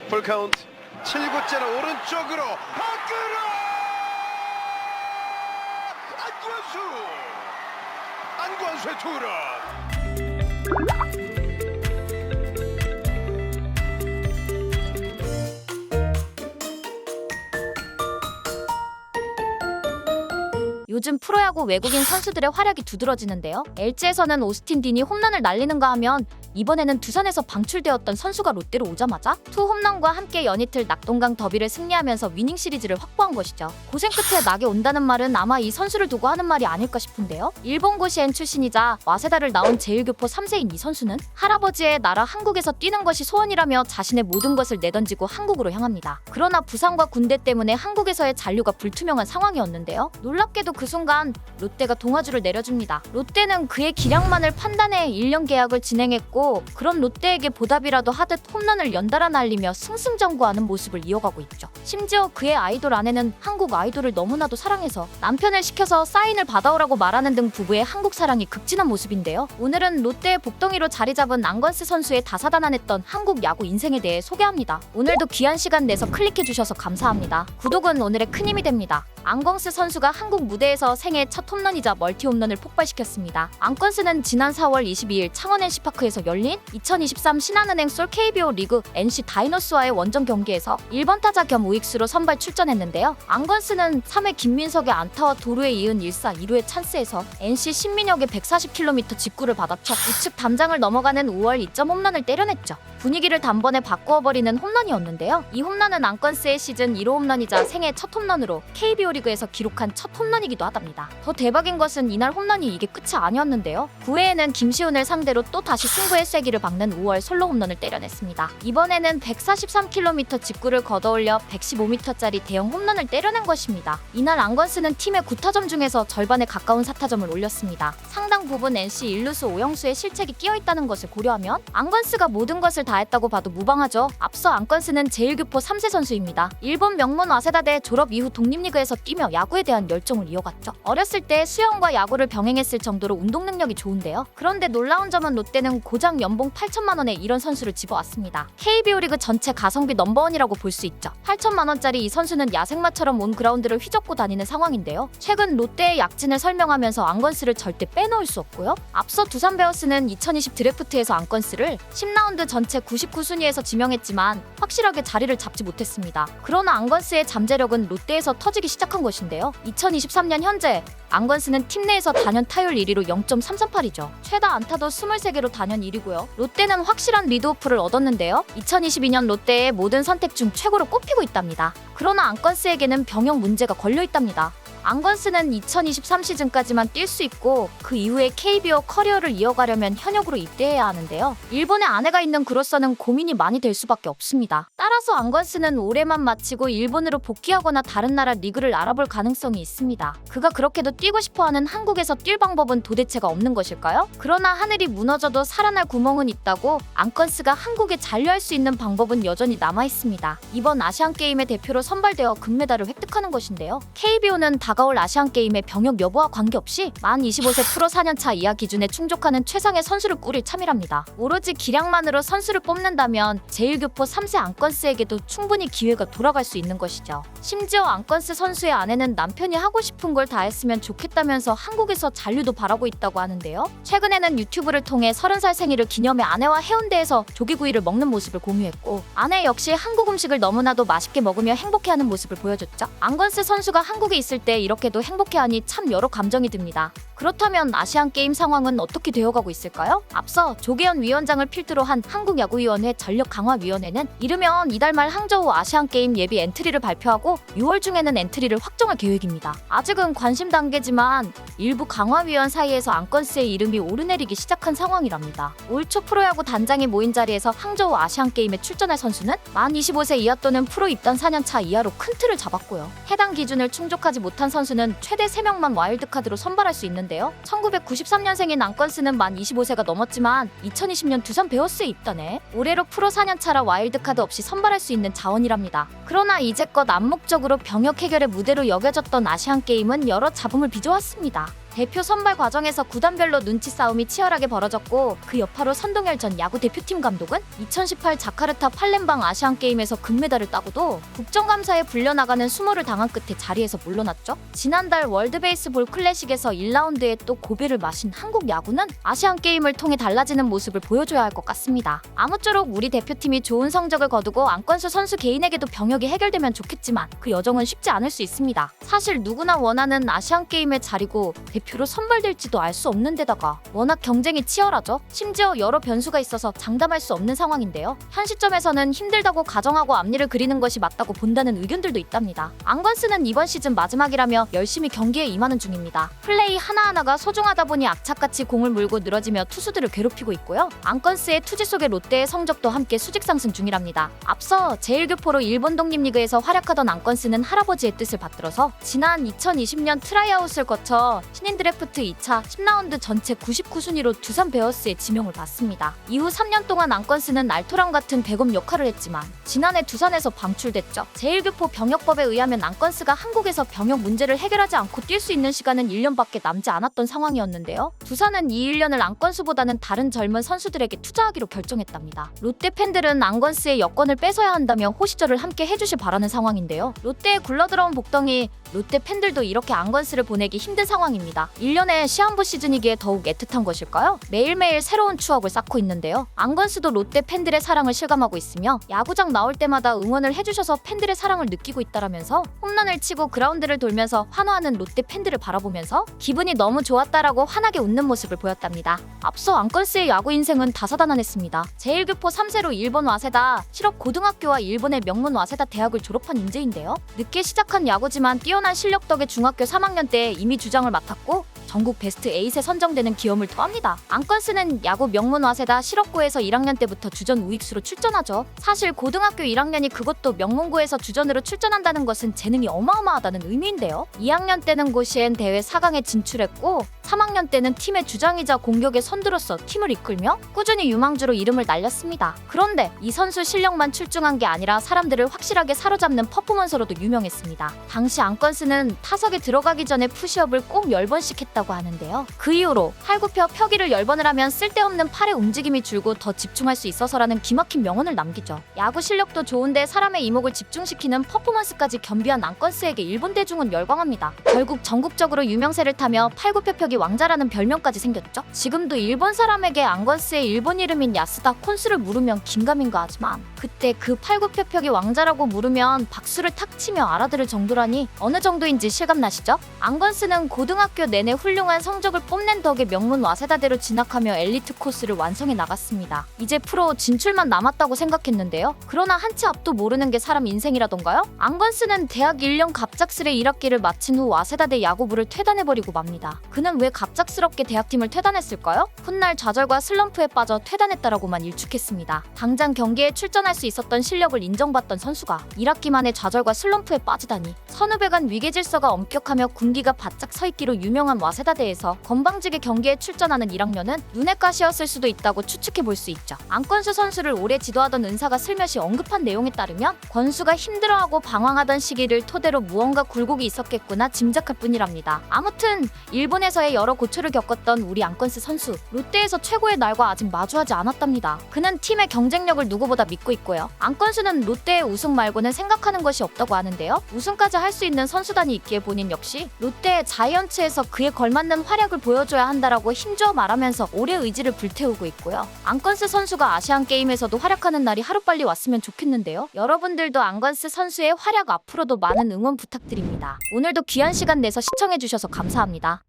풀카운트 7구째는 오른쪽으로 밖으로 안관수의 투런. 요즘 프로야구 외국인 선수들의 활약이 두드러지는데요. LG에서는 오스틴 딘이 홈런을 날리는가 하면 이번에는 두산에서 방출되었던 선수가 롯데로 오자마자 투 홈런과 함께 연이틀 낙동강 더비를 승리하면서 위닝 시리즈를 확보한 것이죠. 고생 끝에 낙이 온다는 말은 아마 이 선수를 두고 하는 말이 아닐까 싶은데요. 일본 고시엔 출신이자 와세다를 나온 제1교포 3세인 이 선수는 할아버지의 나라 한국에서 뛰는 것이 소원이라며 자신의 모든 것을 내던지고 한국으로 향합니다. 그러나 부상과 군대 때문에 한국에서의 잔류가 불투명한 상황이었는데요. 놀랍게도 그 순간 롯데가 동아줄을 내려줍니다. 롯데는 그의 기량만을 판단해 1년 계약을 진행했고 그런 롯데에게 보답이라도 하듯 홈런을 연달아 날리며 승승장구하는 모습을 이어가고 있죠. 심지어 그의 아이돌 아내는 한국 아이돌을 너무나도 사랑해서 남편을 시켜서 사인을 받아오라고 말하는 등 부부의 한국 사랑이 극진한 모습인데요. 오늘은 롯데의 복덩이로 자리 잡은 안건스 선수의 다사다난했던 한국 야구 인생에 대해 소개합니다. 오늘도 귀한 시간 내서 클릭해주셔서 감사합니다. 구독은 오늘의 큰 힘이 됩니다. 안건스 선수가 한국 무대에서 생애 첫 홈런이자 멀티 홈런을 폭발시켰습니다. 안건스는 지난 4월 22일 창원 NC파크에서 열린 2023 신한은행 솔 KBO 리그 NC 다이노스와의 원정 경기에서 1번 타자 겸 우익수로 선발 출전했는데요. 안건스는 3회 김민석의 안타와 도루에 이은 1사 2루의 찬스에서 NC 신민혁의 140km 직구를 받아쳐 우측 담장을 넘어가는 5월 2점 홈런을 때려냈죠. 분위기를 단번에 바꾸어버리는 홈런이었는데요. 이 홈런은 안건스의 시즌 1호 홈런이자 생애 첫 홈런으로 KBO 리그에서 기록한 첫 홈런이기도 하답니다. 더 대박인 것은 이날 홈런이 이게 끝이 아니었는데요. 9회에는 김시훈을 상대로 또 다시 승부의 쐐기를 박는 5월 솔로 홈런을 때려냈습니다. 이번에는 143km 직구를 걷어올려 115m짜리 대형 홈런을 때려낸 것입니다. 이날 안건스는 팀의 9타점 중에서 절반에 가까운 4타점을 올렸습니다. 상당 부분 NC 1루수 오영수의 실책이 끼어있다는 것을 고려하면 안건스가 모든 것을 다했다고 봐도 무방하죠. 앞서 안건스는 제1교포 3세 선수입니다. 일본 명문 와세다대 졸업 이후 독립리그에서 뛰며 야구에 대한 열정을 이어갔죠. 어렸을 때 수영과 야구를 병행했을 정도로 운동 능력이 좋은데요. 그런데 놀라운 점은 롯데는 고작 연봉 8천만 원에 이런 선수를 집어왔습니다. KBO 리그 전체 가성비 넘버원이라고 볼 수 있죠. 8천만 원짜리 이 선수는 야생마처럼 온 그라운드를 휘젓고 다니는 상황인데요. 최근 롯데의 약진을 설명하면서 안건스를 절대 빼놓을 수 없고요. 앞서 두산 베어스는 2020 드래프트에서 안건스를 10라운드 전체 99순위에서 지명했지만 확실하게 자리를 잡지 못했습니다. 그러나 안건스의 잠재력은 롯데에서 터지기 시작한 것인데요. 2023년 현재 안건스는 팀 내에서 단연 타율 1위로 0.338이죠. 최다 안타도 23개로 단연 1위고요. 롯데는 확실한 리드오프를 얻었는데요. 2022년 롯데의 모든 선택 중 최고로 꼽히고 있답니다. 그러나 안건스에게는 병역 문제가 걸려있답니다. 안건스는 2023 시즌까지만 뛸 수 있고 그 이후에 KBO 커리어를 이어가려면 현역으로 입대해야 하는데요. 일본에 아내가 있는 그로서는 고민이 많이 될 수밖에 없습니다. 따라서 안건스는 올해만 마치고 일본으로 복귀하거나 다른 나라 리그를 알아볼 가능성이 있습니다. 그가 그렇게도 뛰고 싶어하는 한국에서 뛸 방법은 도대체가 없는 것일까요? 그러나 하늘이 무너져도 살아날 구멍은 있다고 안건스가 한국에 잔류할 수 있는 방법은 여전히 남아있습니다. 이번 아시안게임의 대표로 선발되어 금메달을 획득하는 것인데요. KBO는 다가올 아시안게임의 병역 여부와 관계없이 만 25세 프로 4년차 이하 기준에 충족하는 최상의 선수를 꾸릴 참이랍니다. 오로지 기량만으로 선수를 뽑는다면 제1교포 3세 안건스에게도 충분히 기회가 돌아갈 수 있는 것이죠. 심지어 안건스 선수의 아내는 남편이 하고 싶은 걸 다 했으면 좋겠다면서 한국에서 잔류도 바라고 있다고 하는데요. 최근에는 유튜브를 통해 30살 생일을 기념해 아내와 해운대에서 조개구이를 먹는 모습을 공유했고 아내 역시 한국 음식을 너무나도 맛있게 먹으며 행복해하는 모습을 보여줬죠. 안건스 선수가 한국에 있을 때 이렇게도 행복해하니 참 여러 감정이 듭니다. 그렇다면 아시안게임 상황은 어떻게 되어가고 있을까요? 앞서 조계현 위원장을 필두로 한 한국야구위원회 전력강화위원회는 이르면 이달 말 항저우 아시안게임 예비 엔트리를 발표하고 6월 중에는 엔트리를 확정할 계획입니다. 아직은 관심 단계지만 일부 강화위원 사이에서 안건스의 이름이 오르내리기 시작한 상황이랍니다. 올 초 프로야구 단장이 모인 자리에서 항저우 아시안게임에 출전할 선수는 만 25세 이하 또는 프로 입단 4년차 이하로 큰 틀을 잡았고요. 해당 기준을 충족하지 못한 선수는 최대 3명만 와일드카드로 선발할 수 있는데요. 1993년생인 안건스는 만 25세가 넘었지만 2020년 두산 베어스에 입단해 올해로 프로 4년차라 와일드카드 없이 선발할 수 있는 자원이랍니다. 그러나 이제껏 암묵적으로 병역 해결의 무대로 여겨졌던 아시안게임은 여러 잡음을 빚어왔습니다. 대표 선발 과정에서 구단별로 눈치 싸움이 치열하게 벌어졌고 그 여파로 선동열 전 야구 대표팀 감독은 2018 자카르타 팔렘방 아시안게임에서 금메달을 따고도 국정감사에 불려나가는 수모를 당한 끝에 자리에서 물러났죠. 지난달 월드베이스볼 클래식에서 1라운드에 또 고배를 마신 한국 야구는 아시안게임을 통해 달라지는 모습을 보여줘야 할 것 같습니다. 아무쪼록 우리 대표팀이 좋은 성적을 거두고 안건수 선수 개인에게도 병역이 해결되면 좋겠지만 그 여정은 쉽지 않을 수 있습니다. 사실 누구나 원하는 아시안게임의 자리고 대표로 선발될지도 알 수 없는 데다가 워낙 경쟁이 치열하죠. 심지어 여러 변수가 있어서 장담할 수 없는 상황인데요. 현 시점에서는 힘들다고 가정하고 앞니를 그리는 것이 맞다고 본다는 의견들도 있답니다. 안건스는 이번 시즌 마지막이라며 열심히 경기에 임하는 중입니다. 플레이 하나하나가 소중하다 보니 악착같이 공을 물고 늘어지며 투수들을 괴롭히고 있고요. 안건스의 투지 속에 롯데의 성적도 함께 수직 상승 중이랍니다. 앞서 제1교포로 일본 독립리그에서 활약하던 안건스는 할아버지의 뜻을 받들어서 지난 2020년 트라이아웃을 거쳐 신인 드래프트 2차 10라운드 전체 99순위로 두산 베어스에 지명을 받습니다. 이후 3년 동안 안건스는 알토란 같은 백업 역할을 했지만 지난해 두산에서 방출됐죠. 제1교포 병역법에 의하면 안건스가 한국에서 병역 문제를 해결하지 않고 뛸 수 있는 시간은 1년밖에 남지 않았던 상황이었는데요. 두산은 이 1년을 안건스보다는 다른 젊은 선수들에게 투자하기로 결정했답니다. 롯데 팬들은 안건스의 여권을 뺏어야 한다며 호시절을 함께 해주시 바라는 상황인데요. 롯데에 굴러들어온 복덩이 롯데 팬들도 이렇게 안건스를 보내기 힘든 상황입니다. 1년의 시한부 시즌이기에 더욱 애틋한 것일까요? 매일매일 새로운 추억을 쌓고 있는데요. 안건스도 롯데 팬들의 사랑을 실감하고 있으며 야구장 나올 때마다 응원을 해주셔서 팬들의 사랑을 느끼고 있다라면서 홈런을 치고 그라운드를 돌면서 환호하는 롯데 팬들을 바라보면서 기분이 너무 좋았다라고 환하게 웃는 모습을 보였답니다. 앞서 안건스의 야구 인생은 다사다난했습니다. 제1교포 3세로 일본 와세다 실업 고등학교와 일본의 명문 와세다 대학을 졸업한 인재인데요. 늦게 시작한 야구지만 뛰어난 실력 덕에 중학교 3학년 때 이미 주장을 맡았고 전국 베스트 8에 선정되는 기염을 토합니다. 안건스는 야구 명문 와세다 실업고에서 1학년 때부터 주전 우익수로 출전하죠. 사실 고등학교 1학년이 그것도 명문고에서 주전으로 출전한다는 것은 재능이 어마어마하다는 의미인데요. 2학년 때는 고시엔 대회 4강에 진출했고 3학년 때는 팀의 주장이자 공격의 선두로서 팀을 이끌며 꾸준히 유망주로 이름을 날렸습니다. 그런데 이 선수 실력만 출중한 게 아니라 사람들을 확실하게 사로잡는 퍼포먼서로도 유명했습니다. 당시 안건스는 타석에 들어가기 전에 푸시업을 꼭 10번씩 했다고 하는데요. 그 이후로 팔굽혀 펴기를 10번을 하면 쓸데없는 팔의 움직임이 줄고 더 집중할 수 있어서라는 기막힌 명언을 남기죠. 야구 실력도 좋은데 사람의 이목을 집중시키는 퍼포먼스까지 겸비한 안건스에게 일본 대중은 열광합니다. 결국 전국적으로 유명세를 타며 팔굽혀펴기 왕자라는 별명까지 생겼죠. 지금도 일본 사람에게 안건스의 일본 이름인 야스다 콘스를 물으면 긴가민가 하지만 그때 그 팔굽혀펴기 왕자라고 물으면 박수를 탁 치며 알아들을 정도라니 어느 정도인지 실감나시죠? 안건스는 고등학교 내내 훌륭한 성적을 뽐낸 덕에 명문 와세다대로 진학하며 엘리트 코스를 완성해 나갔습니다. 이제 프로 진출만 남았다고 생각했는데요. 그러나 한치 앞도 모르는 게 사람 인생이라던가요? 안건스는 대학 1년 갑작스레 1학기를 마친 후 와세다대 야구부를 퇴단해버리고 맙니다. 그는 왜 갑작스럽게 대학팀을 퇴단했을까요? 훗날 좌절과 슬럼프에 빠져 퇴단했다라고만 일축했습니다. 당장 경기에 출전할 수 있었던 실력을 인정받던 선수가 1학기 만에 좌절과 슬럼프에 빠지다니 선후배간 위계질서가 엄격하며 군기가 바짝 서있기로 유명한 와세다대에서 건방지게 경기에 출전하는 1학년은 눈의 가시였을 수도 있다고 추측해볼 수 있죠. 안건수 선수를 오래 지도하던 은사가 슬며시 언급한 내용에 따르면 권수가 힘들어하고 방황하던 시기를 토대로 무언가 굴곡이 있었겠구나 짐작할 뿐이랍니다. 아무튼 일본에서의 여러 고초를 겪었던 우리 안건스 선수 롯데에서 최고의 날과 아직 마주하지 않았답니다. 그는 팀의 경쟁력을 누구보다 믿고 있고요. 안건수는 롯데의 우승 말고는 생각하는 것이 없다고 하는데요. 우승까지 할 수 있는 선수단이 있기에 본인 역시 롯데의 자이언츠에서 그에 걸맞는 활약을 보여줘야 한다라고 힘주어 말하면서 올해 의지를 불태우고 있고요. 안건스 선수가 아시안게임에서도 활약하는 날이 하루빨리 왔으면 좋겠는데요. 여러분들도 안건스 선수의 활약 앞으로도 많은 응원 부탁드립니다. 오늘도 귀한 시간 내서 시청해주셔서 감사합니다.